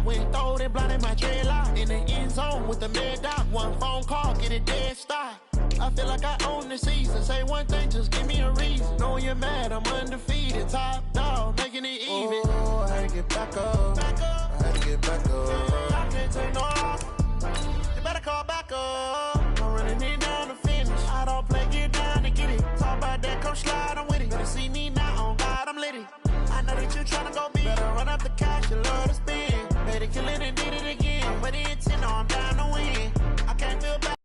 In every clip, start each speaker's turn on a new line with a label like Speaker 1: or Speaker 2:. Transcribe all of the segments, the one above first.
Speaker 1: went throwed and blinded my dreadlock. In the end zone with the mad dot. One phone call, get it dead stop. I feel like I own the season. Say one thing, just give me a reason. Knowing you're mad, I'm undefeated. Top dog, making it even. Oh, I had to get back up. I had to get back up. I can't take no off. You better call back up. I'm running it down to finish. I don't play, get down to get it. Talk about that, come slide, I'm with it. Better see me now, on God, I'm litty. I know that you tryna go big. Better run up the cash, you love to spend. Better kill it and did it again. But the intent, no, I'm down to win. I can't feel bad.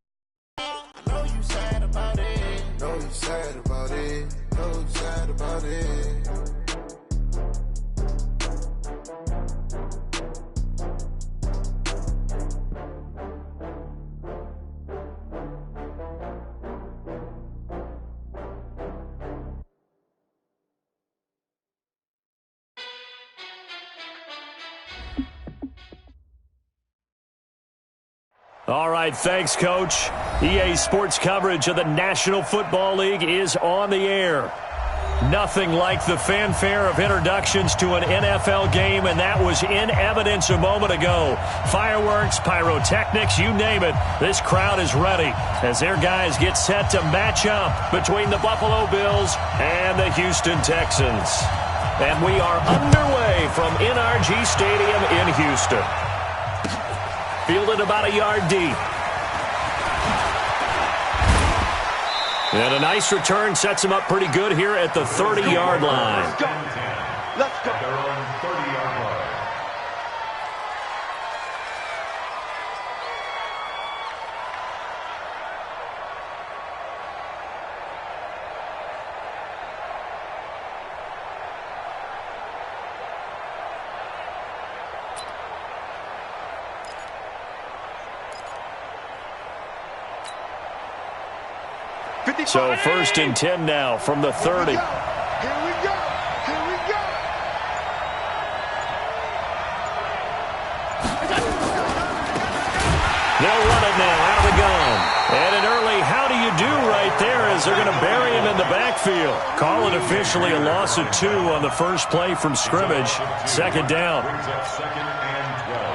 Speaker 1: I know you sad about it. Know you sad about it. Know you sad about it.
Speaker 2: All right, thanks, Coach. EA Sports coverage of the National Football League is on the air. Nothing like the fanfare of introductions to an NFL game, and that was in evidence a moment ago. Fireworks, pyrotechnics, you name it. This crowd is ready as their guys get set to match up between the Buffalo Bills and the Houston Texans. And we are underway from NRG Stadium in Houston. Fielded about a yard deep. And a nice return sets him up pretty good here at the 30-yard line.
Speaker 3: Let's go. Let's go. They're on 30-yard line.
Speaker 2: So 1st and 10 now from the 30.
Speaker 3: Here we go. Here we go.
Speaker 2: They'll run it now out of the gun. And an early how do you do right there as they're going to bury him in the backfield. Call it officially a loss of 2 on the first play from scrimmage. Second down.
Speaker 3: Brings up 2nd and 12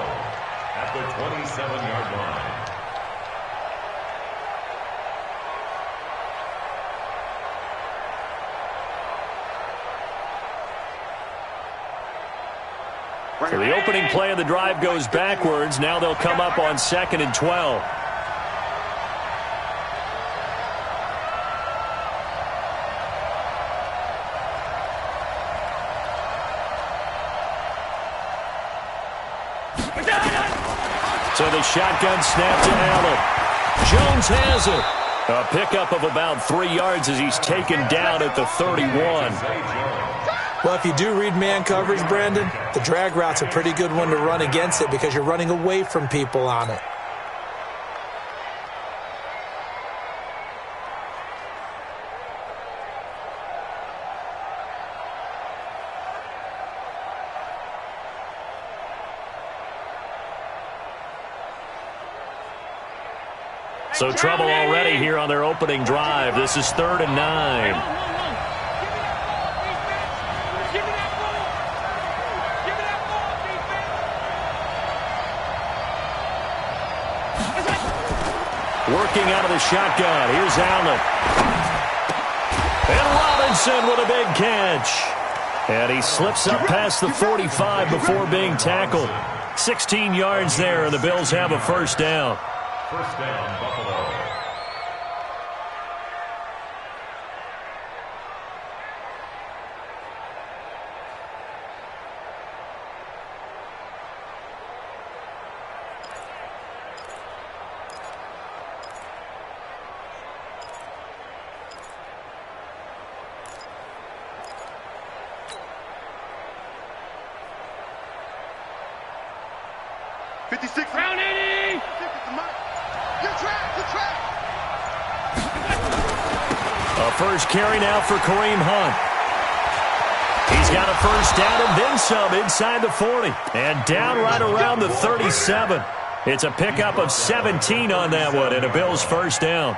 Speaker 3: at the 27-yard line.
Speaker 2: So the opening play of the drive goes backwards. Now they'll come up on 2nd and 12. So the shotgun snap to Allen. Jones has it. A pickup of about 3 yards as he's taken down at the 31.
Speaker 4: Well, if you do read man coverage, Brandon, the drag route's a pretty good one to run against it because you're running away from people on it.
Speaker 2: So trouble already here on their opening drive. This is 3rd and 9. Working out of the shotgun. Here's Allen. And Robinson with a big catch. And he slips up past the 45 before being tackled. 16 yards there, and the Bills have a first down.
Speaker 3: First down, Buffalo.
Speaker 5: Round 80!
Speaker 2: A first carry now for Kareem Hunt. He's got a first down and then some inside the 40. And down right around the 37. It's a pickup of 17 on that one, and a Bills first down.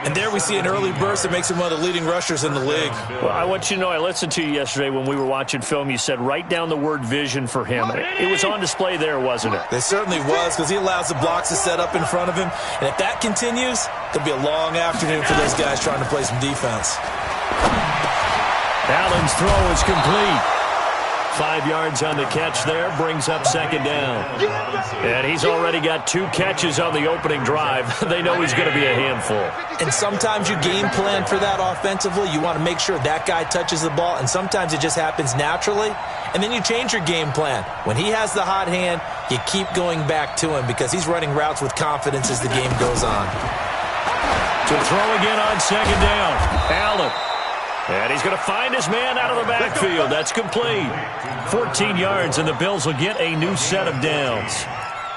Speaker 4: And there we see an early burst that makes him one of the leading rushers in the league.
Speaker 2: Well, I want you to know, I listened to you yesterday when we were watching film. You said write down the word vision for him. It was on display there, wasn't it?
Speaker 4: It certainly was, because he allows the blocks to set up in front of him. And if that continues, it'll be a long afternoon for those guys trying to play some defense.
Speaker 2: Allen's throw is complete. 5 yards on the catch there, brings up second down. And he's already got 2 catches on the opening drive. They know he's going to be a handful.
Speaker 4: And sometimes you game plan for that offensively. You want to make sure that guy touches the ball, and sometimes it just happens naturally. And then you change your game plan. When he has the hot hand, you keep going back to him because he's running routes with confidence as the game goes on.
Speaker 2: To throw again on second down, Allen. And he's going to find his man out of the backfield. That's complete. 14 yards, and the Bills will get a new set of downs.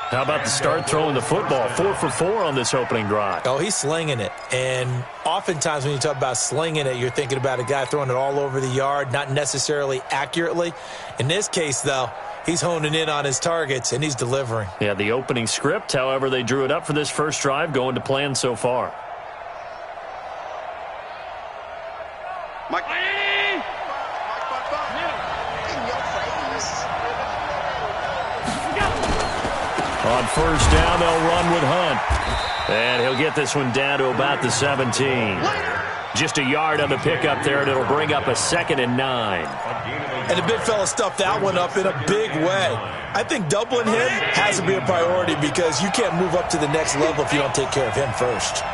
Speaker 2: How about the start throwing the football? 4 for 4 on this opening drive.
Speaker 4: Oh, he's slinging it. And oftentimes when you talk about slinging it, you're thinking about a guy throwing it all over the yard, not necessarily accurately. In this case, though, he's honing in on his targets, and he's delivering.
Speaker 2: Yeah, the opening script, however, they drew it up for this first drive, going to plan so far.
Speaker 5: Mike.
Speaker 2: On first down, they'll run with Hunt. And he'll get this one down to about the 17. Just a yard on the pickup there, and it'll bring up a 2nd and 9.
Speaker 4: And the big fella stuffed that one up in a big way. I think doubling him has to be a priority because you can't move up to the next level if you don't take care of him first.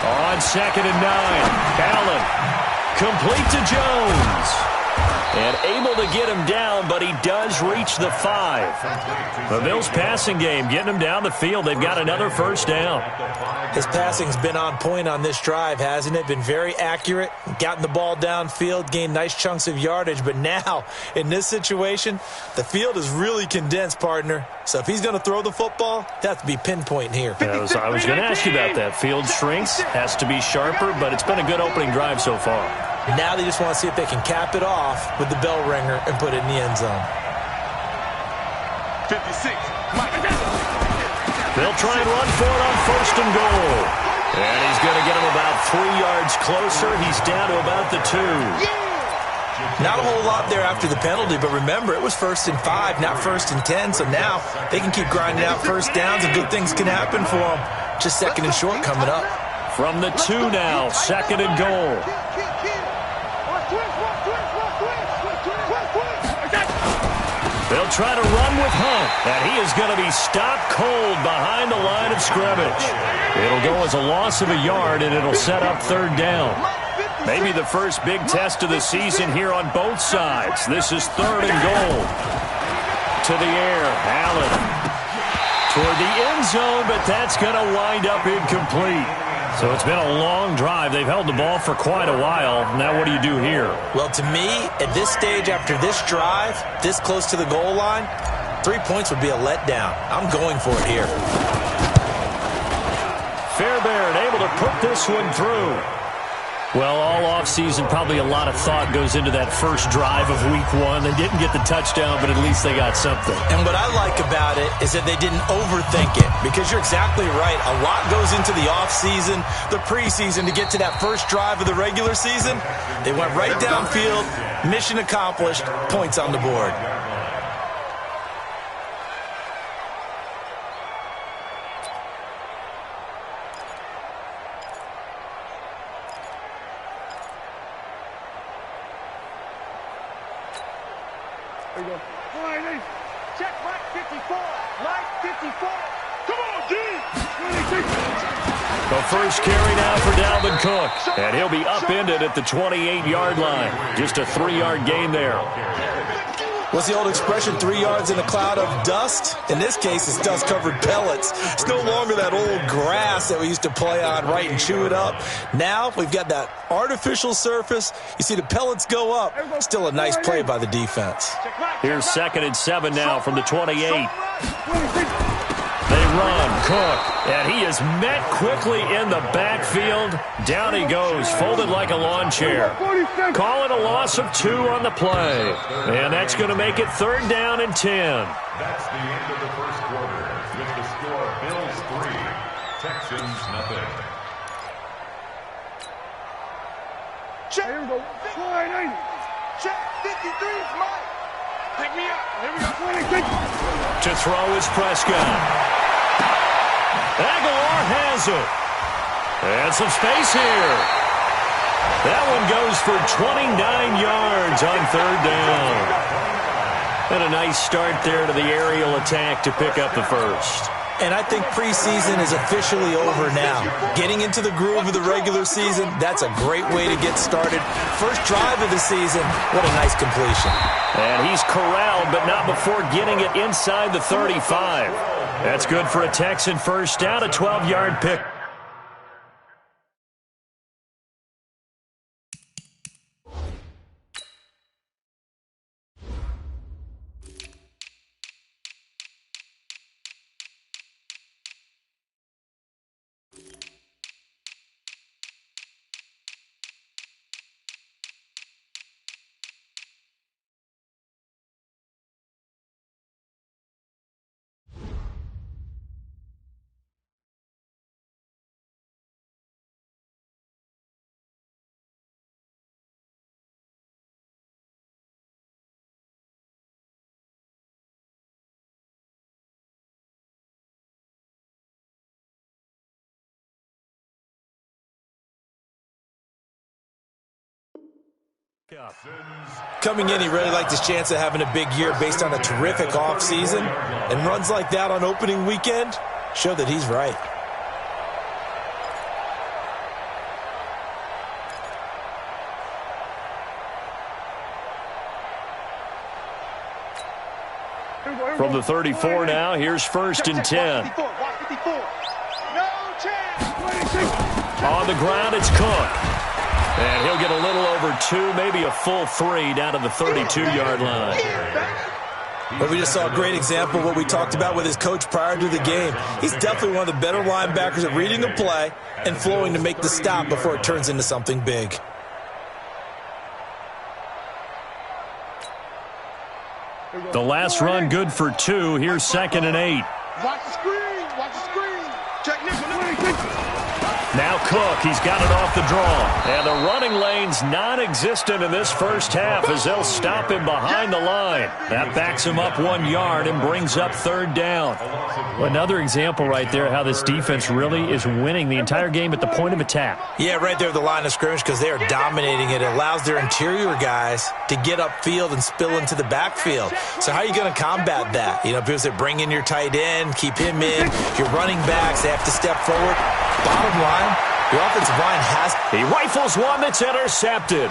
Speaker 2: On 2nd and 9, Allen complete to Jones. And able to get him down, but he does reach the 5. The Bills' passing game getting him down the field. They've got another first down.
Speaker 4: His passing's been on point on this drive, hasn't it? Been very accurate, gotten the ball downfield, gained nice chunks of yardage. But now, in this situation, the field is really condensed, partner. So if he's going to throw the football, it has to be pinpoint here.
Speaker 2: I was going to ask you about that. Field shrinks, has to be sharper, but it's been a good opening drive so far.
Speaker 4: Now they just want to see if they can cap it off with the bell ringer and put it in the end zone.
Speaker 5: 56.
Speaker 2: They'll try and run for it on first and goal. And he's going to get him about 3 yards closer. He's down to about the 2.
Speaker 4: Not a whole lot there after the penalty, but remember, it was 1st and 5, not 1st and 10. So now they can keep grinding out first downs and good things can happen for them. Just 2nd and short coming up.
Speaker 2: From the 2 now, 2nd and goal. They'll try to run with Hunt, and he is going to be stopped cold behind the line of scrimmage. It'll go as a loss of a yard, and it'll set up 3rd down. Maybe the first big test of the season here on both sides. This is 3rd and goal. To the air, Allen. Toward the end zone, but that's going to wind up incomplete. So it's been a long drive. They've held the ball for quite a while. Now what do you do here?
Speaker 4: Well, to me, at this stage after this drive, this close to the goal line, 3 points would be a letdown. I'm going for it here.
Speaker 2: Fairbairn able to put this one through. Well, all offseason, probably a lot of thought goes into that first drive of week 1. They didn't get the touchdown, but at least they got something.
Speaker 4: And what I like about it is that they didn't overthink it, because you're exactly right. A lot goes into the offseason, the preseason, to get to that first drive of the regular season. They went right downfield, mission accomplished, points on the board.
Speaker 5: There you go. Check right 54. Right 54. Come on, G.
Speaker 2: The first carry now for Dalvin Cook. And he'll be upended at the 28-yard line. Just a 3-yard gain there.
Speaker 4: What's the old expression, 3 yards in a cloud of dust? In this case, it's dust-covered pellets. It's no longer that old grass that we used to play on, right, and chew it up. Now we've got that artificial surface. You see the pellets go up. Still a nice play by the defense.
Speaker 2: Here's 2nd and 7 now from the 28. They run, Cook, and he is met quickly in the backfield. Down he goes, folded like a lawn chair. Call it a loss of 2 on the play. And that's going to make it 3rd down and 10.
Speaker 3: That's the end of the first quarter with the score Bills 3, Texans nothing.
Speaker 5: Check. Here we go. Check. 53 is mine. Pick me up. Here we go.
Speaker 2: To throw is Prescott. Aguilar has it. And some space here. That one goes for 29 yards on 3rd down. And a nice start there to the aerial attack to pick up the first.
Speaker 4: And I think preseason is officially over now. Getting into the groove of the regular season, that's a great way to get started. First drive of the season, what a nice completion.
Speaker 2: And he's corralled, but not before getting it inside the 35. That's good for a Texan first down, a 12-yard pick.
Speaker 4: Coming in, he really liked his chance of having a big year based on a terrific offseason. And runs like that on opening weekend show that he's right.
Speaker 2: From the 34 now, here's 1st and 10. On the ground, it's Cook. And he'll get a little over 2, maybe a full 3 down to the 32-yard line.
Speaker 4: Well, we just saw a great example of what we talked about with his coach prior to the game. He's definitely one of the better linebackers at reading the play and flowing to make the stop before it turns into something big.
Speaker 2: The last run good for 2. Here's 2nd and 8.
Speaker 5: Watch the screen. Watch the screen. Check nickel.
Speaker 2: Now Cook, he's got it off the draw. And the running lane's non-existent in this first half as they'll stop him behind the line. That backs him up 1 yard and brings up 3rd down. Another example right there how this defense really is winning the entire game at the point of attack.
Speaker 4: Yeah, right there at the line of scrimmage because they are dominating it. It allows their interior guys to get upfield and spill into the backfield. So how are you going to combat that? You know, people say bring in your tight end, keep him in. Your running backs, they have to step forward. Bottom line, the offensive line has...
Speaker 2: He rifles one that's intercepted.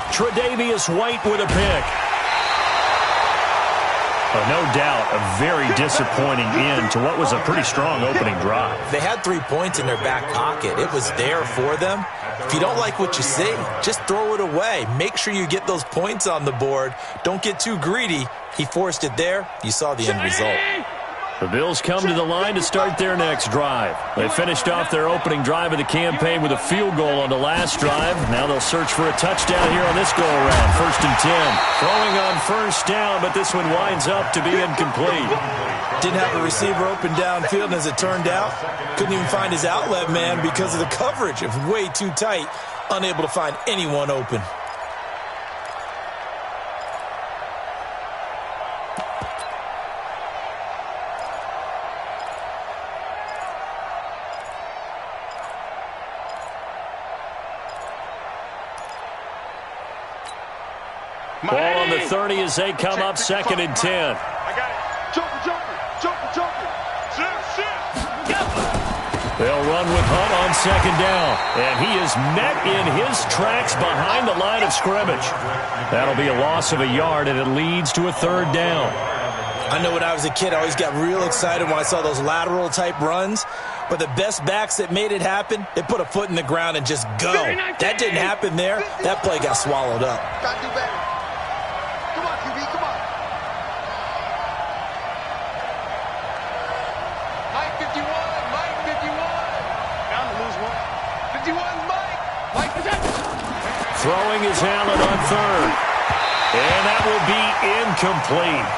Speaker 2: Tre'Davious White with a pick. Oh, no doubt, a very disappointing end to what was a pretty strong opening drive.
Speaker 4: They had 3 points in their back pocket. It was there for them. If you don't like what you see, just throw it away. Make sure you get those points on the board. Don't get too greedy. He forced it there. You saw the end result.
Speaker 2: The Bills come to the line to start their next drive. They finished off their opening drive of the campaign with a field goal on the last drive. Now they'll search for a touchdown here on this go-around. 1st and 10. Throwing on 1st down, but this one winds up to be incomplete.
Speaker 4: Didn't have a receiver open downfield, and as it turned out, couldn't even find his outlet man because of the coverage. It was way too tight, unable to find anyone open.
Speaker 2: Ball on the 30 as they come up 2nd and 10.
Speaker 5: I got it. Jumper.
Speaker 2: They'll run with Hunt on 2nd down. And he is met in his tracks behind the line of scrimmage. That'll be a loss of a yard, and it leads to a 3rd down.
Speaker 4: I know when I was a kid, I always got real excited when I saw those lateral-type runs. But the best backs that made it happen, they put a foot in the ground and just go. That didn't happen there. That play got swallowed up.
Speaker 5: Got to do better. Come on, QB, come on.
Speaker 2: Throwing is Allen on third. And that will be incomplete.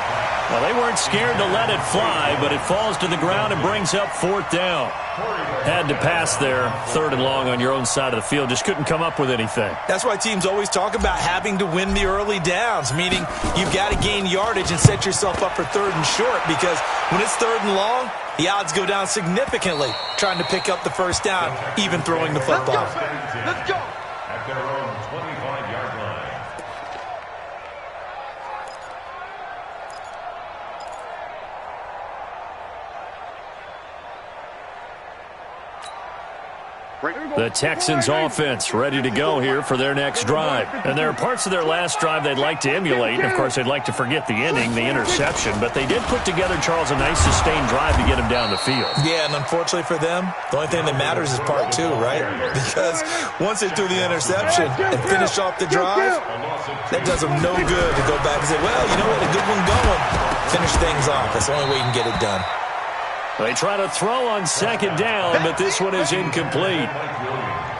Speaker 2: Well, they weren't scared to let it fly, but it falls to the ground and brings up fourth down. Had to pass there, third and long on your own side of the field. Just couldn't come up with anything.
Speaker 4: That's why teams always talk about having to win the early downs, meaning you've got to gain yardage and set yourself up for third and short, because when it's third and long, the odds go down significantly trying to pick up the first down, even throwing the football.
Speaker 5: Let's go.
Speaker 3: At their own 25-yard line.
Speaker 2: The Texans offense ready to go here for their next drive. And there are parts of their last drive they'd like to emulate. And, of course, they'd like to forget the inning, the interception. But they did put together, Charles, a nice sustained drive to get him down the field.
Speaker 4: Yeah, and unfortunately for them, the only thing that matters is part two, right? Because once they threw the interception and finished off the drive, that does them no good to go back and say, well, you know what, a good one going. Finish things off. That's the only way you can get it done.
Speaker 2: They try to throw on second down, but this one is incomplete.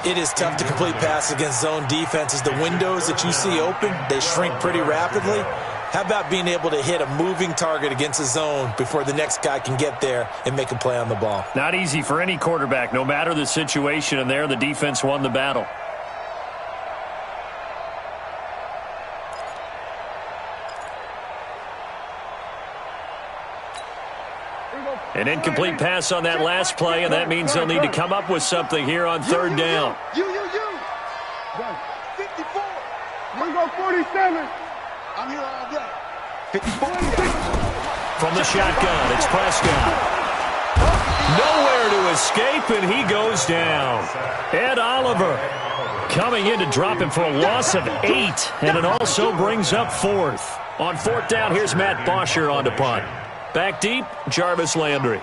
Speaker 4: It is tough to complete passes against zone defenses. The windows that you see open, they shrink pretty rapidly. How about being able to hit a moving target against a zone before the next guy can get there and make a play on the ball?
Speaker 2: Not easy for any quarterback, no matter the situation, and there the defense won the battle. An incomplete pass on that last play, and that means they'll need to come up with something here on third down.
Speaker 5: 54. We go 47. I'm here all day. 54.
Speaker 2: From the shotgun, it's Prescott. Nowhere to escape, and he goes down. Ed Oliver coming in to drop him for a loss of 8, and it also brings up fourth. On fourth down, here's Matt Bosher on to punt. Back deep, Jarvis Landry.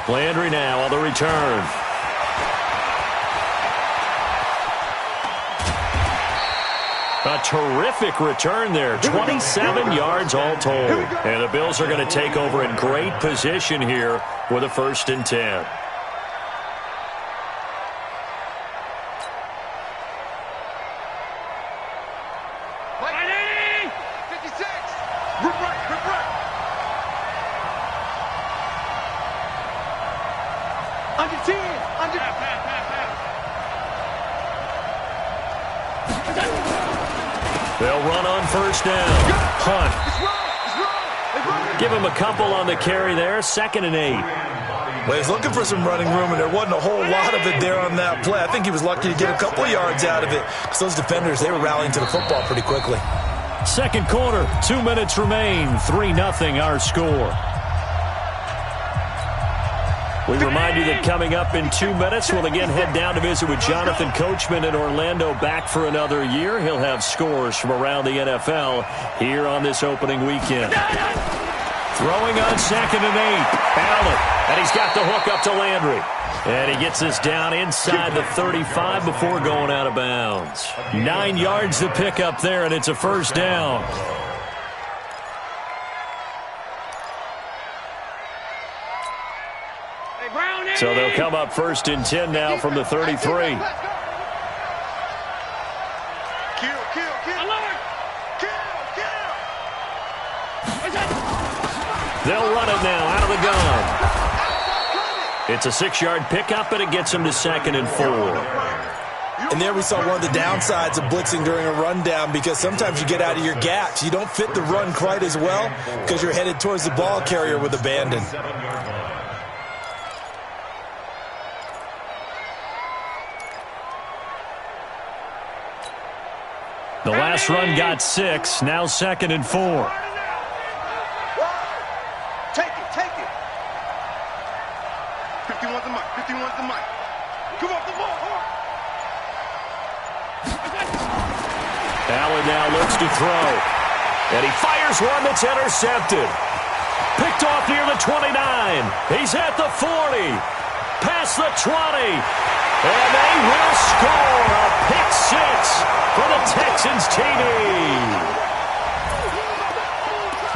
Speaker 2: Landry now on the return. A terrific return there. 27 yards all told. And the Bills are going to take over in great position here with a 1st and 10. They'll run on first down. Hunt. Give him a couple on the carry there. 2nd and 8.
Speaker 4: Well, he's looking for some running room, and there wasn't a whole lot of it there on that play. I think he was lucky to get a couple of yards out of it, because those defenders, they were rallying to the football pretty quickly.
Speaker 2: Second quarter, 2 minutes remain. 3-0 our score. We remind you that coming up in 2 minutes, we'll again head down to visit with Jonathan Coachman in Orlando, back for another year. He'll have scores from around the NFL here on this opening weekend. Throwing on 2nd and 8. Allen, and he's got the hook up to Landry. And he gets us down inside the 35 before going out of bounds. 9 yards to pick up there, and it's a first down. So they'll come up 1st and 10 now from the 33. They'll run it now out of the gun. It's a 6-yard pickup, and it gets them to 2nd and 4.
Speaker 4: And there we saw one of the downsides of blitzing during a rundown, because sometimes you get out of your gaps. You don't fit the run quite as well because you're headed towards the ball carrier with abandon.
Speaker 2: The last run got 6, now 2nd and 4.
Speaker 5: Take it. 51's the mic. Come on, the ball.
Speaker 2: Allen now looks to throw. And he fires one that's intercepted. Picked off near the 29. He's at the 40. Past the 20. And they will score a pick 6 for the Texans TD.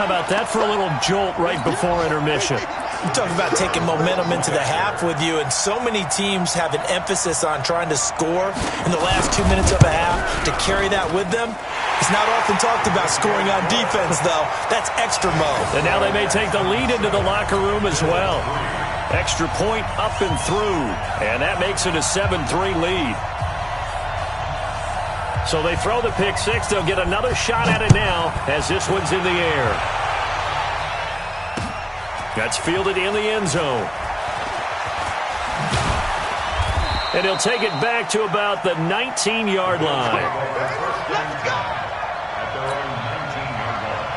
Speaker 2: How about that for a little jolt right before intermission?
Speaker 4: You talk about taking momentum into the half with you, and so many teams have an emphasis on trying to score in the last 2 minutes of a half to carry that with them. It's not often talked about scoring on defense, though. That's extra mode.
Speaker 2: And now they may take the lead into the locker room as well. Extra point up and through, and that makes it a 7-3 lead. So they throw the pick six. They'll get another shot at it now as this one's in the air. That's fielded in the end zone. And he'll take it back to about the 19-yard line.
Speaker 3: Let's go! At their own 19-yard line.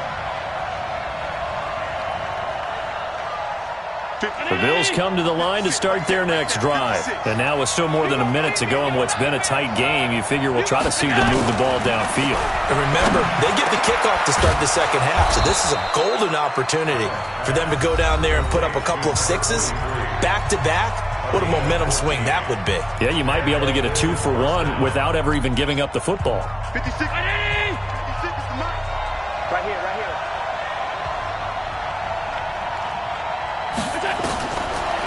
Speaker 2: The Bills come to the line to start their next drive. And now with still more than a minute to go in what's been a tight game, you figure we'll try to see them move the ball downfield.
Speaker 4: And remember, they get the kickoff to start the second half, so this is a golden opportunity for them to go down there and put up a couple of sixes back-to-back. What a momentum swing that would be.
Speaker 2: Yeah, you might be able to get a 2-for-1 without ever even giving up the football.
Speaker 5: 56. 56 is the mark. Right here, right here.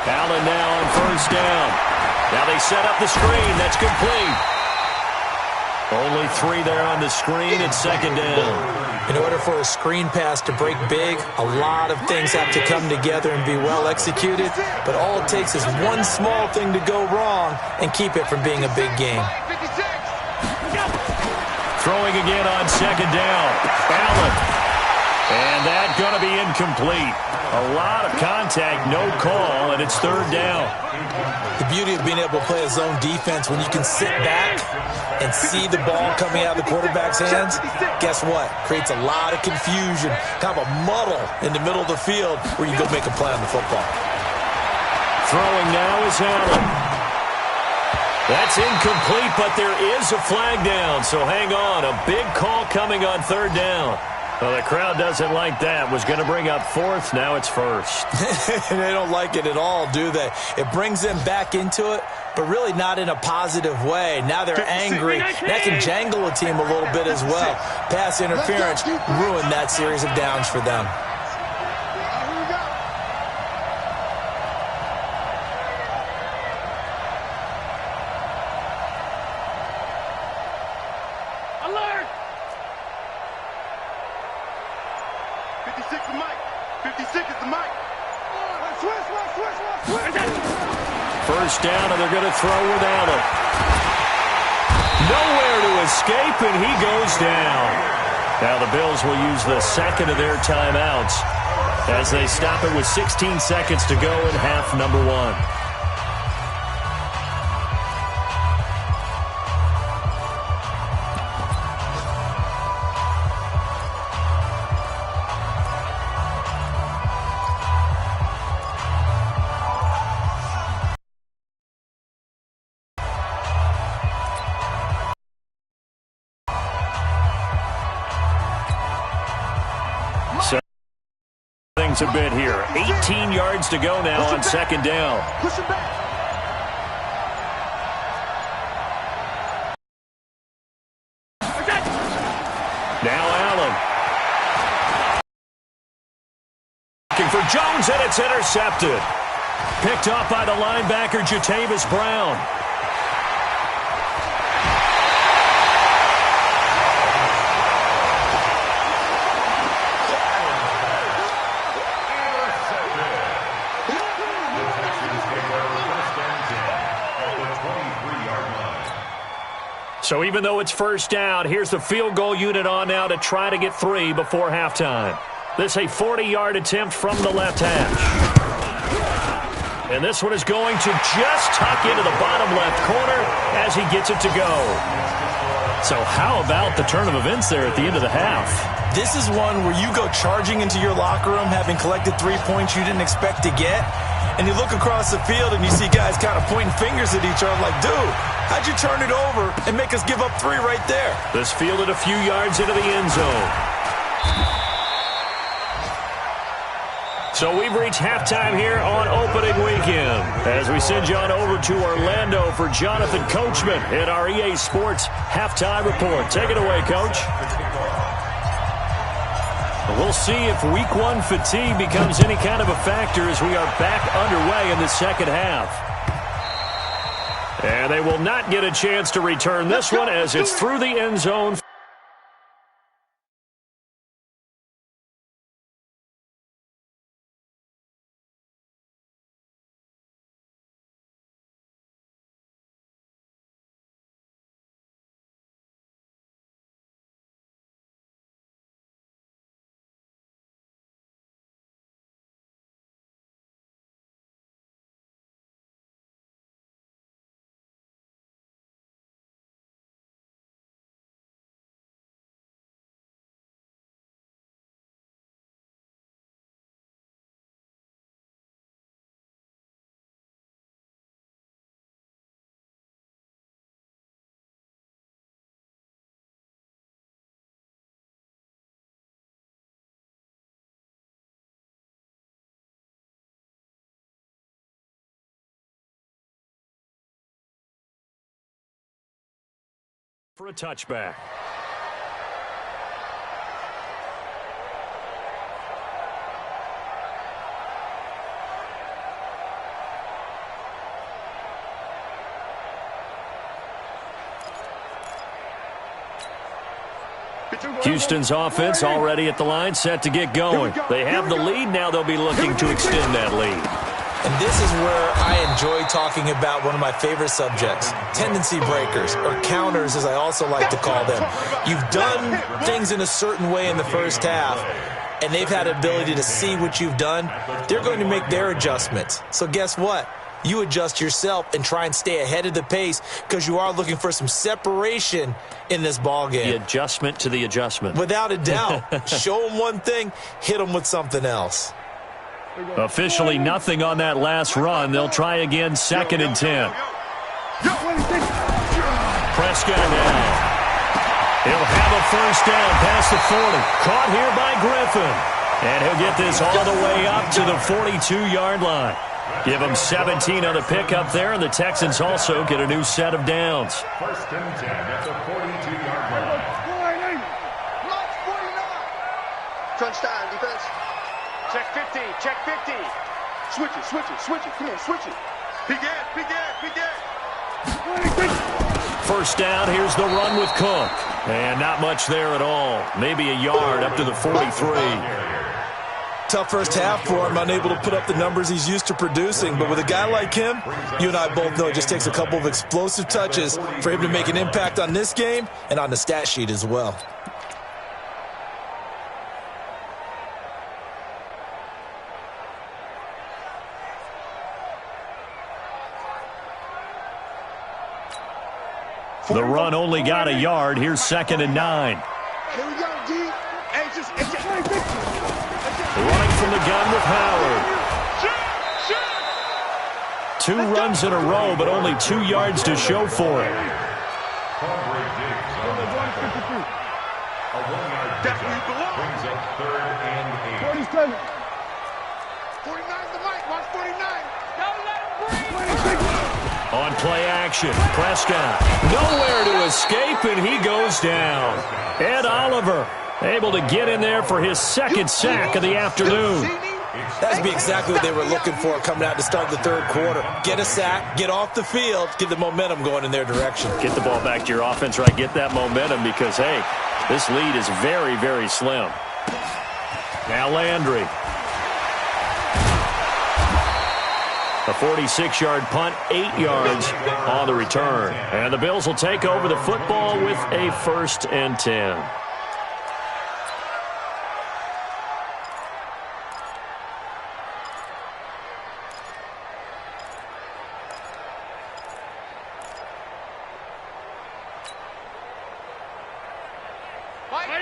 Speaker 2: Allen now on first down. Now they set up the screen. That's complete. Only 3 there on the screen at second down.
Speaker 4: In order for a screen pass to break big, a lot of things have to come together and be well executed, but all it takes is one small thing to go wrong and keep it from being a big game.
Speaker 5: 56.
Speaker 2: Throwing again on second down. Allen. And that's going to be incomplete. A lot of contact, no call, and it's third down.
Speaker 4: The beauty of being able to play a zone defense when you can sit back and see the ball coming out of the quarterback's hands, guess what? Creates a lot of confusion, kind of a muddle in the middle of the field where you go make a play on the football.
Speaker 2: Throwing now is Allen. That's incomplete, but there is a flag down, so hang on. A big call coming on third down. Well, the crowd doesn't like that. Was going to bring up fourth. Now it's first.
Speaker 4: They don't like it at all, do they? It brings them back into it, but really not in a positive way. Now they're angry. That can jangle a team a little bit as well. Pass interference ruined that series of downs for them.
Speaker 2: First down, and they're going to throw with Allen. Nowhere to escape, and he goes down. Now the Bills will use the second of their timeouts as they stop it with 16 seconds to go in half number one. A bit here. 18 yards to go now on second down. Now Allen. Looking for Jones, and it's intercepted. Picked up by the linebacker, Jatavis Brown. So even though it's first down, here's the field goal unit on now to try to get 3 before halftime. This a 40-yard attempt from the left hash. And this one is going to just tuck into the bottom left corner as he gets it to go. So how about the turn of events there at the end of the half?
Speaker 4: This is one where you go charging into your locker room having collected 3 points you didn't expect to get, and you look across the field and you see guys kind of pointing fingers at each other like, dude, how'd you turn it over and make us give up 3 right there?
Speaker 2: This fielded a few yards into the end zone. So we've reached halftime here on opening weekend as we send you on over to Orlando for Jonathan Coachman in our EA Sports Halftime Report. Take it away, Coach. We'll see if Week 1 fatigue becomes any kind of a factor as we are back underway in the second half. And they will not get a chance to return this one as it's through the end zone. For a touchback. Houston's offense already at the line, set to get going. They have the lead. Now they'll be looking to extend that lead.
Speaker 4: And this is where I enjoy talking about one of my favorite subjects, tendency breakers, or counters as I also like to call them. You've done things in a certain way in the first half, and they've had the ability to see what you've done. They're going to make their adjustments. So guess what? You adjust yourself and try and stay ahead of the pace because you are looking for some separation in this ball game.
Speaker 2: The adjustment to the adjustment.
Speaker 4: Without a doubt. Show them one thing, hit them with something else.
Speaker 2: Officially nothing on that last run. They'll try again, 2nd and 10. Prescott now. He'll have a first down past the 40. Caught here by Griffin. And he'll get this all the way up to the 42-yard line. Give him 17 on the pickup there, and the Texans also get a new set of downs.
Speaker 3: 1st and 10 at the 42-yard line.
Speaker 5: Crunch time, defense. Check 50, check 50. Switch it, switch it, switch it. Come on, switch it. Begin.
Speaker 2: First down, here's the run with Cook. And not much there at all. Maybe a yard up to the 43.
Speaker 4: Tough first half for him, unable to put up the numbers he's used to producing. But with a guy like him, you and I both know it just takes a couple of explosive touches for him to make an impact on this game and on the stat sheet as well.
Speaker 2: The run only got a yard. Here's 2nd and 9.
Speaker 5: Here we go, D.
Speaker 2: Running from the gun with Howard. 2 runs in a row, but only 2 yards to show for it.
Speaker 3: A 1-yard pickup brings up 3rd and 8.
Speaker 5: 47. 49's the mic. Watch 49. Don't let him breathe.
Speaker 2: On play action, Prescott nowhere to escape, and he goes down. Ed Oliver able to get in there for his 2nd sack of the afternoon.
Speaker 4: That'd be exactly what they were looking for coming out to start the 3rd quarter. Get a sack, get off the field, get the momentum going in their direction.
Speaker 2: Get the ball back to your offense, right? Get that momentum because, hey, this lead is very, very slim. Now Landry. A 46-yard punt, 8 yards on the return. And the Bills will take over the football with a 1st and 10.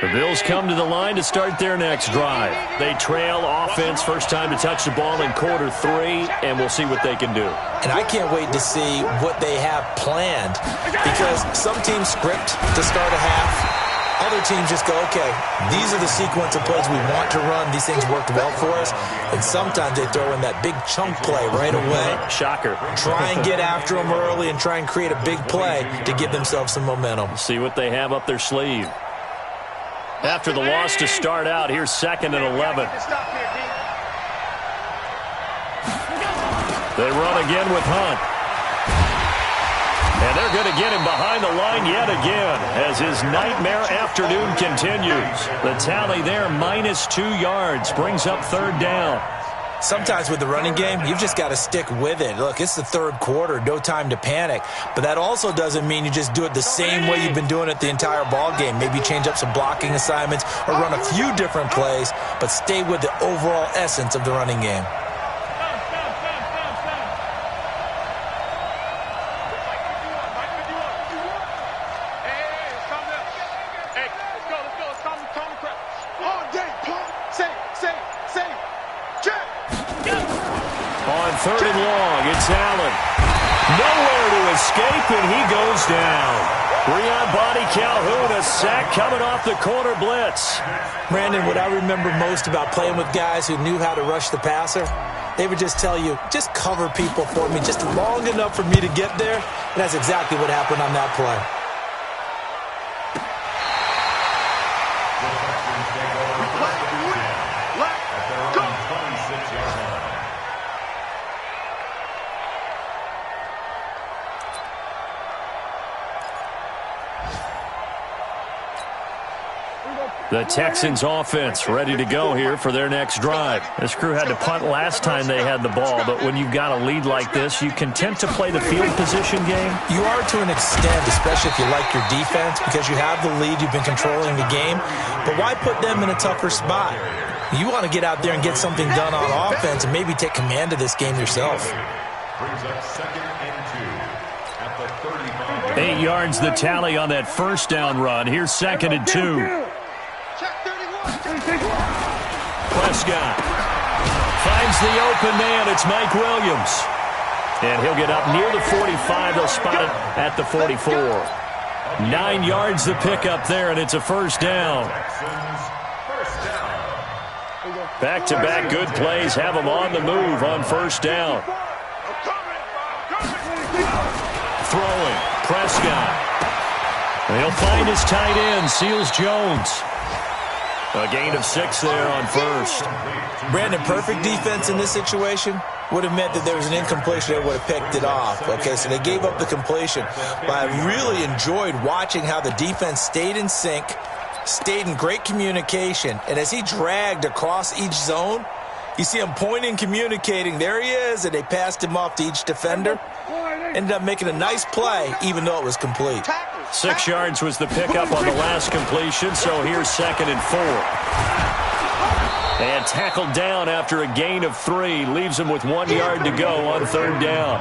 Speaker 2: The Bills come to the line to start their next drive. They trail offense, first time to touch the ball in quarter 3, and we'll see what they can do.
Speaker 4: And I can't wait to see what they have planned, because some teams script to start a half. Other teams just go, okay, these are the sequence of plays we want to run. These things worked well for us. And sometimes they throw in that big chunk play right away.
Speaker 2: Shocker.
Speaker 4: Try and get after them early and try and create a big play to give themselves some momentum.
Speaker 2: See what they have up their sleeve. After the loss to start out, here's 2nd and 11. They run again with Hunt. And they're going to get him behind the line yet again as his nightmare afternoon continues. The tally there, -2 yards, brings up 3rd down.
Speaker 4: Sometimes with the running game, you've just got to stick with it. Look, it's the 3rd quarter, no time to panic. But that also doesn't mean you just do it the same way you've been doing it the entire ball game. Maybe change up some blocking assignments or run a few different plays, but stay with the overall essence of the running game.
Speaker 2: On 3rd and long, it's Allen. Nowhere to escape, and he goes down. 3 on body, Calhoun, a sack coming off the corner blitz.
Speaker 4: Brandon, what I remember most about playing with guys who knew how to rush the passer, they would just tell you, just cover people for me, just long enough for me to get there. And that's exactly what happened on that play.
Speaker 2: The Texans offense ready to go here for their next drive. This crew had to punt last time they had the ball, but when you've got a lead like this, you content to play the field position game?
Speaker 4: You are to an extent, especially if you like your defense, because you have the lead, you've been controlling the game. But why put them in a tougher spot? You want to get out there and get something done on offense and maybe take command of this game yourself.
Speaker 3: Brings up 2nd and 2 at the 35.
Speaker 2: 8 yards the tally on that 1st down run. Here's 2nd and 2. Prescott finds the open man. It's Mike Williams. And he'll get up near the 45. They'll spot it at the 44. 9 yards the pickup there, and it's a 1st down. Back-to-back good plays have them on the move on 1st down. Throwing, Prescott. And he'll find his tight end, Seals Jones. A gain of 6 there on 1st.
Speaker 4: Brandon, perfect defense in this situation would have meant that there was an incompletion. They would have picked it off. Okay, so they gave up the completion. But I really enjoyed watching how the defense stayed in sync, stayed in great communication. And as he dragged across each zone, you see him pointing, communicating. There he is, and they passed him off to each defender. Ended up making a nice play, even though it was complete.
Speaker 2: 6 yards was the pickup on the last completion, so here's 2nd and 4. And tackled down after a gain of 3. Leaves him with 1 yard to go on 3rd down.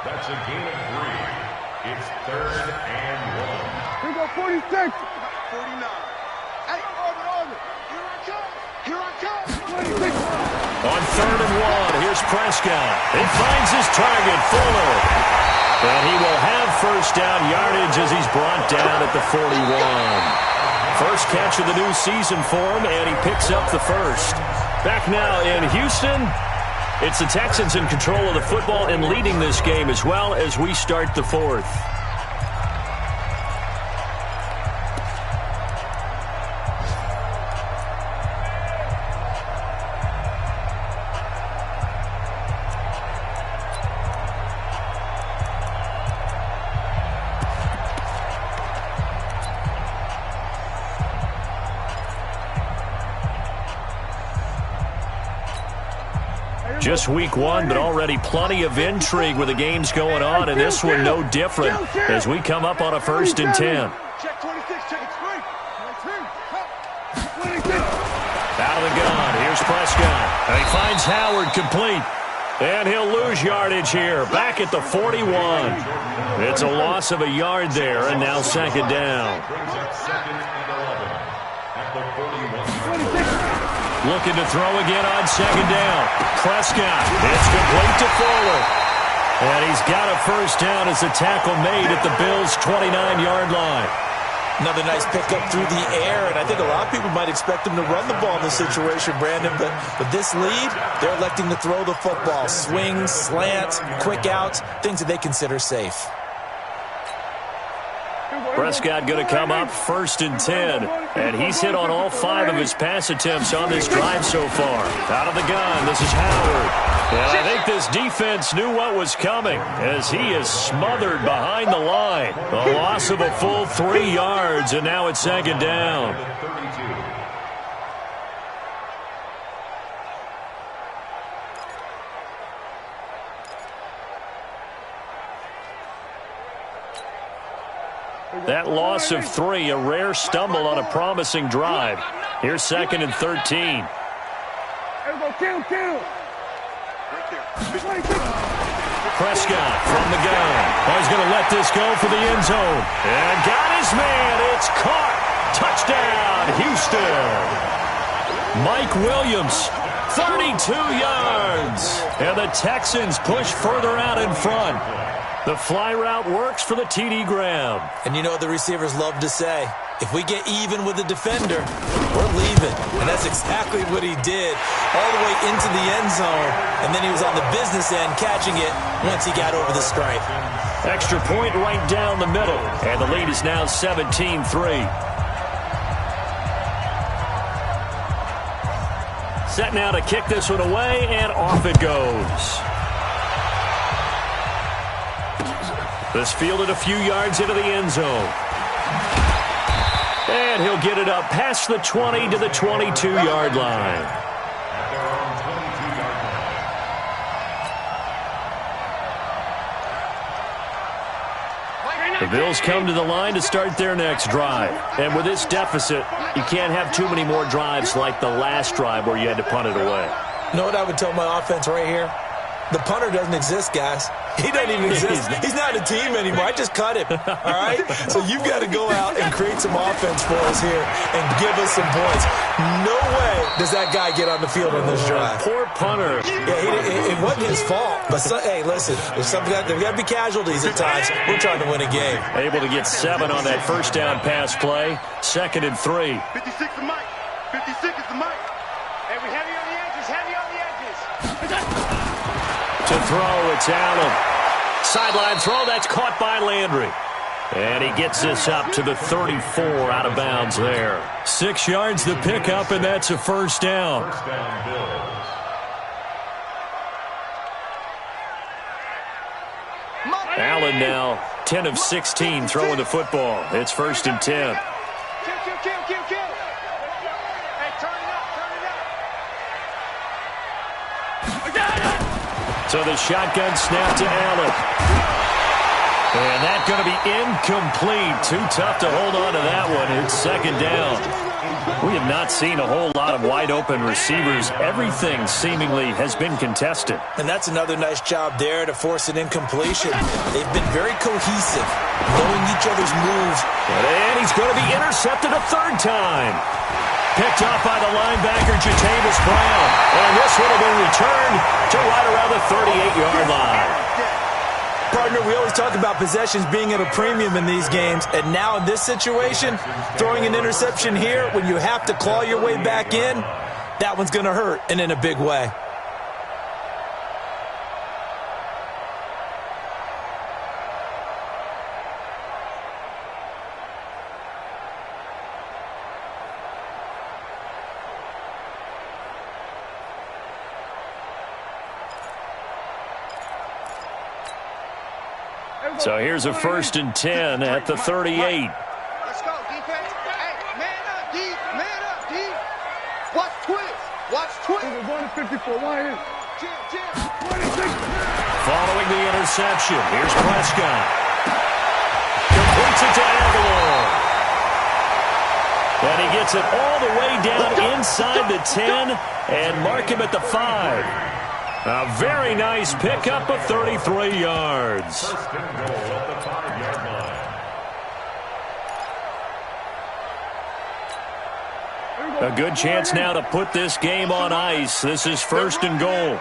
Speaker 3: That's a gain of 3. It's 3rd and 1.
Speaker 5: Here go 46. 49. Hey, Arvin. Here I come. 26.
Speaker 2: On 3rd and 1, here's Prescott. He finds his target, Fuller. And he will have 1st down yardage as he's brought down at the 41. First catch of the new season for him, and he picks up the 1st. Back now in Houston, it's the Texans in control of the football and leading this game as well as we start the 4th. Just week 1, but already plenty of intrigue with the games going on, and this one no different as we come up on a 1st and 10.
Speaker 5: Check 26, check 3.
Speaker 2: Out of the gun, here's Prescott. And he finds Howard complete. And he'll lose yardage here, back at the 41. It's a loss of a yard there, and now 2nd down.
Speaker 3: Brings up 2nd and 11 at the 41.
Speaker 2: Looking to throw again on 2nd down. Prescott, it's complete to Fuller. And he's got a 1st down as the tackle made at the Bills' 29-yard line.
Speaker 4: Another nice pickup through the air, and I think a lot of people might expect him to run the ball in this situation, Brandon, but with this lead, they're electing to throw the football. Swings, slants, quick outs, things that they consider safe.
Speaker 2: Prescott going to come up 1st and 10. And he's hit on all 5 of his pass attempts on this drive so far. Out of the gun, this is Howard. And I think this defense knew what was coming as he is smothered behind the line. A loss of a full 3 yards, and now it's 2nd down. That loss of 3, a rare stumble on a promising drive. Here's 2nd and 13. Prescott from the gun. He's going to let this go for the end zone. And got his man. It's caught. Touchdown, Houston. Mike Williams, 32 yards. And the Texans push further out in front. The fly route works for the TD Graham.
Speaker 4: And you know what the receivers love to say? If we get even with the defender, we're leaving. And that's exactly what he did all the way into the end zone. And then he was on the business end catching it once he got over the stripe.
Speaker 2: Extra point right down the middle. And the lead is now 17-3. Set now to kick this one away, and off it goes. This fielded a few yards into the end zone. And he'll get it up past the 20 to the 22-yard line. The Bills come to the line to start their next drive. And with this deficit, you can't have too many more drives like the last drive where you had to punt it away.
Speaker 4: You know what I would tell my offense right here? The punter doesn't exist, guys. He doesn't even exist. He's not a team anymore. I just cut him, all right? So you've got to go out and create some offense for us here and give us some points. No way does that guy get on the field on this drive.
Speaker 2: Poor punter.
Speaker 4: Yeah, it wasn't his fault. But, hey, listen, there's got to be casualties at times. We're trying to win a game.
Speaker 2: Able to get 7 on that first down pass play. 2nd and 3.
Speaker 5: 56 is Mike. 56 is the Mike. Hey, we heavy on the edges, heavy on the edges.
Speaker 2: To throw, it's Allen. Sideline throw, that's caught by Landry. And he gets this up to the 34 out of bounds there. 6 yards the pickup, and that's a first down.
Speaker 3: First down, Bills.
Speaker 2: Allen now 10 of 16 throwing the football. It's 1st and 10.
Speaker 5: Kill. Hey, turn it up.
Speaker 2: So the shotgun snap to Allen. And that's going to be incomplete. Too tough to hold on to that one. It's 2nd down. We have not seen a whole lot of wide-open receivers. Everything seemingly has been contested.
Speaker 4: And that's another nice job there to force an incompletion. They've been very cohesive, knowing each other's moves.
Speaker 2: And he's going to be intercepted a 3rd time. Picked off by the linebacker, Jatavis Brown. And this one will be returned to right around the 38-yard line.
Speaker 4: Partner, we always talk about possessions being at a premium in these games, and now in this situation, throwing an interception here when you have to claw your way back in, that one's going to hurt, and in a big way.
Speaker 2: So here's a 1st and 10 at the 38.
Speaker 5: Let's go, defense. Hey, man up, D. Man up, D. Watch twist. We're going to 54. Why is?
Speaker 2: Following the interception, here's Prescott. Completes it to Aguilar. And he gets it all the way down inside the 10 and mark him at the 5. A very nice pickup of 33 yards.
Speaker 3: First and goal at the 5-yard line.
Speaker 2: A good chance now to put this game on ice. This is 1st and goal.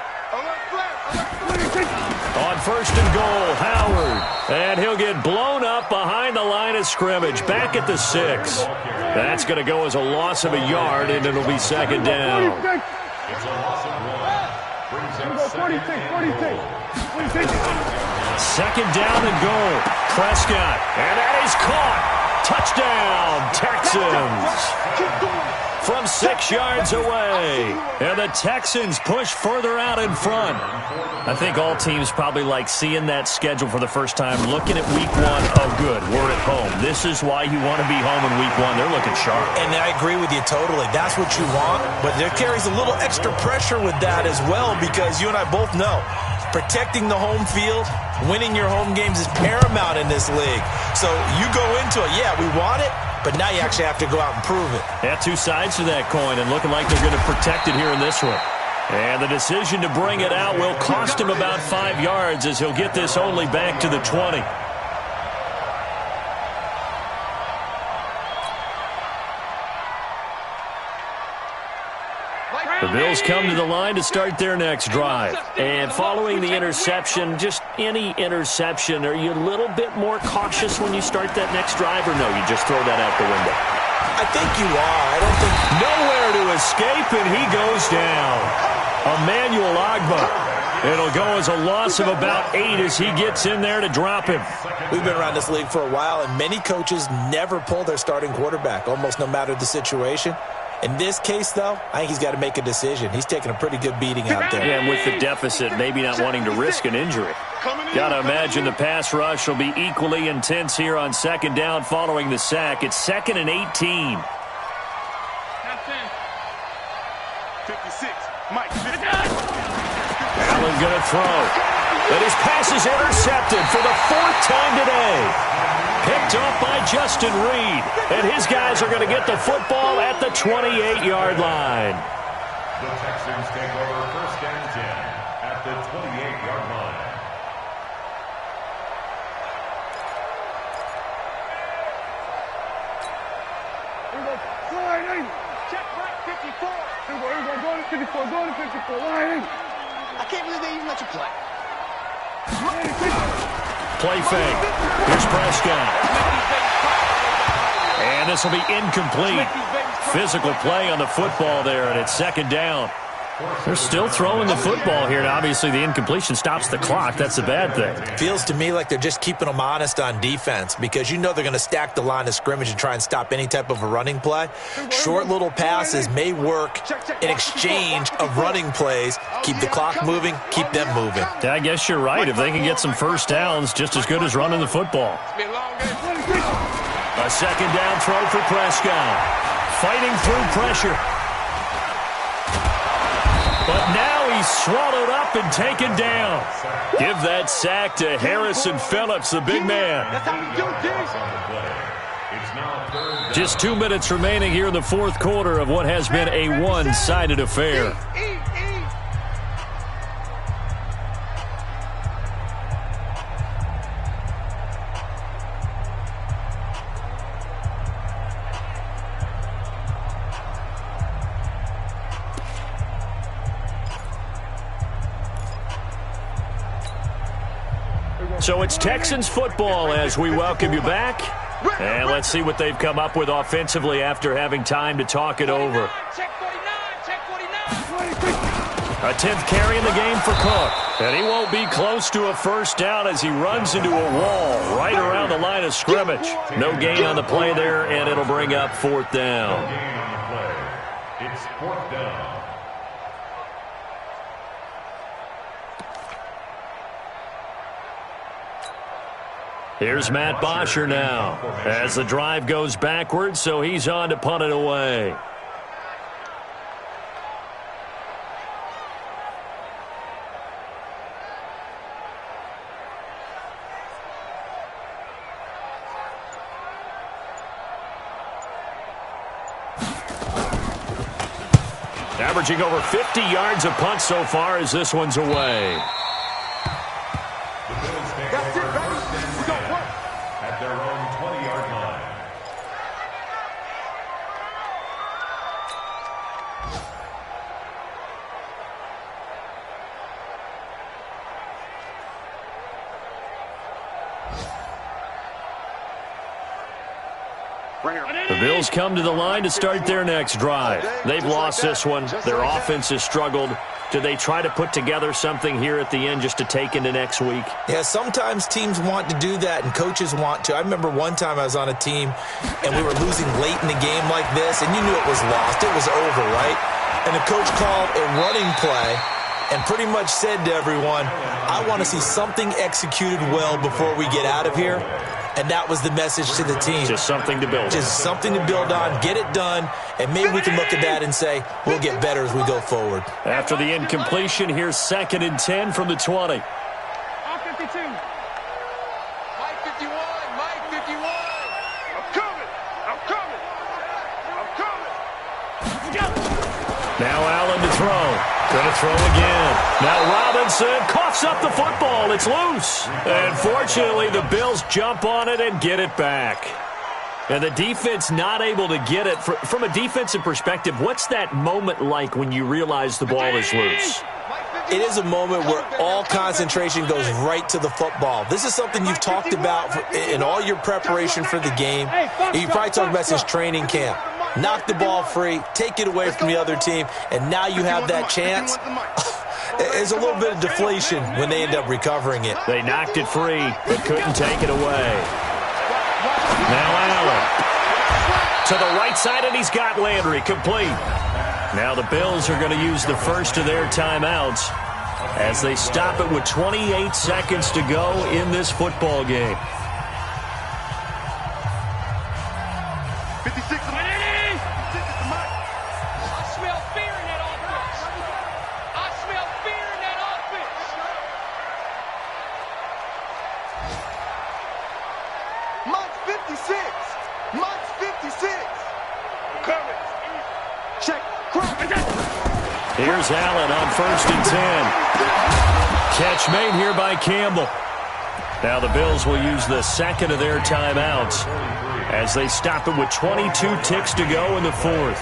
Speaker 2: On 1st and goal, Howard. And he'll get blown up behind the line of scrimmage. Back at the 6. That's going to go as a loss of a yard, and it'll be 2nd down.
Speaker 3: It's a loss of 1. Brings up
Speaker 5: 46.
Speaker 2: 2nd down and goal. Prescott. And that is caught. Touchdown, Texans! From 6 yards away. And the Texans push further out in front. I think all teams probably like seeing that schedule for the first time, looking at week 1. Oh, good, we're at home. This is why you want to be home in week 1. They're looking sharp.
Speaker 4: And I agree with you totally. That's what you want. But there carries a little extra pressure with that as well, because you and I both know protecting the home field, winning your home games is paramount in this league. So you go into it, yeah, we want it, but now you actually have to go out and prove it.
Speaker 2: Yeah, two sides to that coin, and looking like they're going to protect it here in this one. And the decision to bring it out will cost him about 5 yards, as he'll get this only back to the 20. The Bills come to the line to start their next drive. And following the interception, just any interception, are you a little bit more cautious when you start that next drive, or no, you just throw that out the window?
Speaker 4: I think you are. I don't think...
Speaker 2: Nowhere to escape, and he goes down. Emmanuel Ogbah. It'll go as a loss of about 8 as he gets in there to drop him.
Speaker 4: We've been around this league for a while, and many coaches never pull their starting quarterback, almost no matter the situation. In this case, though, I think he's got to make a decision. He's taking a pretty good beating out there.
Speaker 2: Yeah, and with the deficit, maybe not wanting to risk an injury. Got to imagine the pass rush will be equally intense here on second down following the sack. It's 2nd and 18.
Speaker 5: 56. Mike.
Speaker 2: Allen going to throw. And his pass is intercepted for the 4th time today. Picked off by Justin Reed. And his guys are going to get the football at the 28-yard line.
Speaker 3: The Texans take over 1st and 10 at the 28-yard line.
Speaker 5: Check right, 54. Go to 54. Go to 54. Line. I can't believe they even let you play.
Speaker 2: Play fake. Here's Prescott. And this will be incomplete. Physical play on the football there, and it's 2nd down. They're still throwing the football here, and obviously the incompletion stops the clock. That's the bad thing.
Speaker 4: Feels to me like they're just keeping them honest on defense, because you know they're going to stack the line of scrimmage and try and stop any type of a running play. Short little passes may work in exchange of running plays. Keep the clock moving, keep them moving.
Speaker 2: Yeah, I guess you're right. If they can get some first downs, just as good as running the football. A 2nd down throw for Prescott. Fighting through pressure. But now he's swallowed up and taken down. Give that sack to Harrison Phillips, the big man. Just 2 minutes remaining here in the 4th quarter of what has been a one-sided affair. So it's Texans football as we welcome you back. And let's see what they've come up with offensively after having time to talk it over. A 10th carry in the game for Cook. And he won't be close to a first down as he runs into a wall right around the line of scrimmage. No gain on the play there, and it'll bring up 4th down.
Speaker 3: No gain on the play. It's 4th down.
Speaker 2: Here's Matt Bosher now as the drive goes backwards, so he's on to punt it away. Averaging over 50 yards a punt so far as this one's away.
Speaker 5: That's it, baby. We got work.
Speaker 3: At their own 20-yard line.
Speaker 2: The Bills come to the line to start their next drive. They've lost this one. Their offense has struggled. Do they try to put together something here at the end just to take into next week?
Speaker 4: Yeah, sometimes teams want to do that and coaches want to. I remember one time I was on a team and we were losing late in the game like this, and you knew it was lost. It was over, right? And the coach called a running play and pretty much said to everyone, I want to see something executed well before we get out of here. And that was the message to the team.
Speaker 2: Just something to build on.
Speaker 4: Just something to build on, get it done, and maybe we can look at that and say, we'll get better as we go forward.
Speaker 2: After the incompletion, here's 2nd and 10 from the 20.
Speaker 5: I'm 52. Mike 51. Mike 51. I'm coming. I'm coming. I'm coming.
Speaker 2: Now Allen to throw. Going to throw again. Now Robinson coughs up the football. It's loose. And fortunately, the Bills jump on it and get it back. And the defense not able to get it. From a defensive perspective, what's that moment like when you realize the ball is loose?
Speaker 4: It is a moment where all concentration goes right to the football. This is something you've talked about in all your preparation for the game. You probably talked about since training camp. Knock the ball free, take it away from the other team, and now you have that chance. There's a little bit of deflation when they end up recovering it.
Speaker 2: They knocked it free, but couldn't take it away. Now Allen to the right side, and he's got Landry complete. Now the Bills are going to use the first of their timeouts as they stop it with 28 seconds to go in this football game.
Speaker 5: 56. I smell fear in that offense. I smell fear in that offense. Mike's 56. Mike's 56. Coming. Check.
Speaker 2: Here's Allen on 1st and 10. Catch made here by Campbell. Now the Bills will use the second of their timeouts as they stop it with 22 ticks to go in the 4th.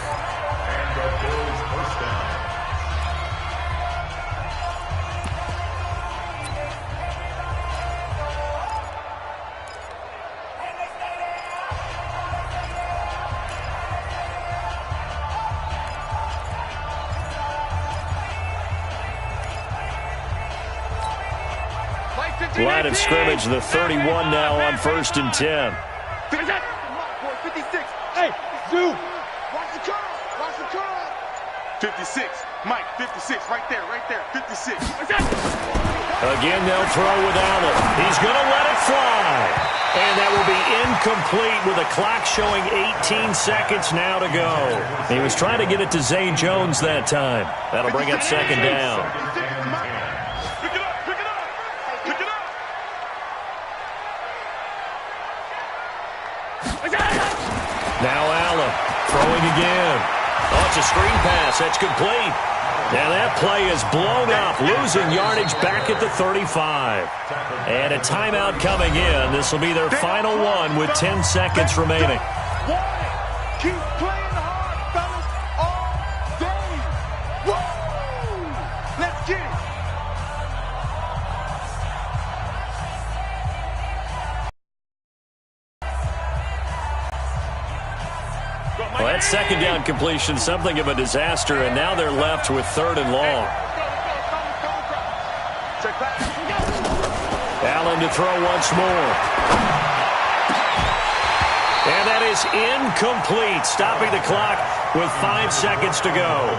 Speaker 2: Line of scrimmage, the 31 now on 1st and 10.
Speaker 5: 56. Hey, Zoo. Watch the curl. Watch the curl. 56. Mike, 56. Right there, 56.
Speaker 2: Again, they'll throw with Allen. He's going to let it fly. And that will be incomplete with a clock showing 18 seconds now to go. He was trying to get it to Zay Jones that time. That'll bring up 2nd down. Now Allen throwing again. Oh, it's a screen pass. That's complete. Now that play is blown up, losing yardage back at the 35. And a timeout coming in. This will be their final one with 10 seconds remaining.
Speaker 5: Keep playing hard, fellas, all day. Woo! Let's get it.
Speaker 2: Well, that 2nd down completion, something of a disaster, and now they're left with 3rd and long. Allen to throw once more. And that is incomplete, stopping the clock with 5 seconds to go.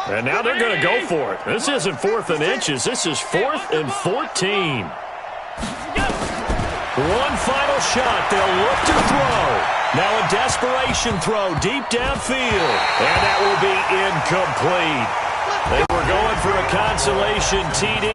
Speaker 2: And now they're going to go for it. This isn't 4th and inches. This is 4th and 14. One final shot. They'll look to throw. Now a desperation throw deep downfield. And that will be incomplete. They were going for a consolation TD.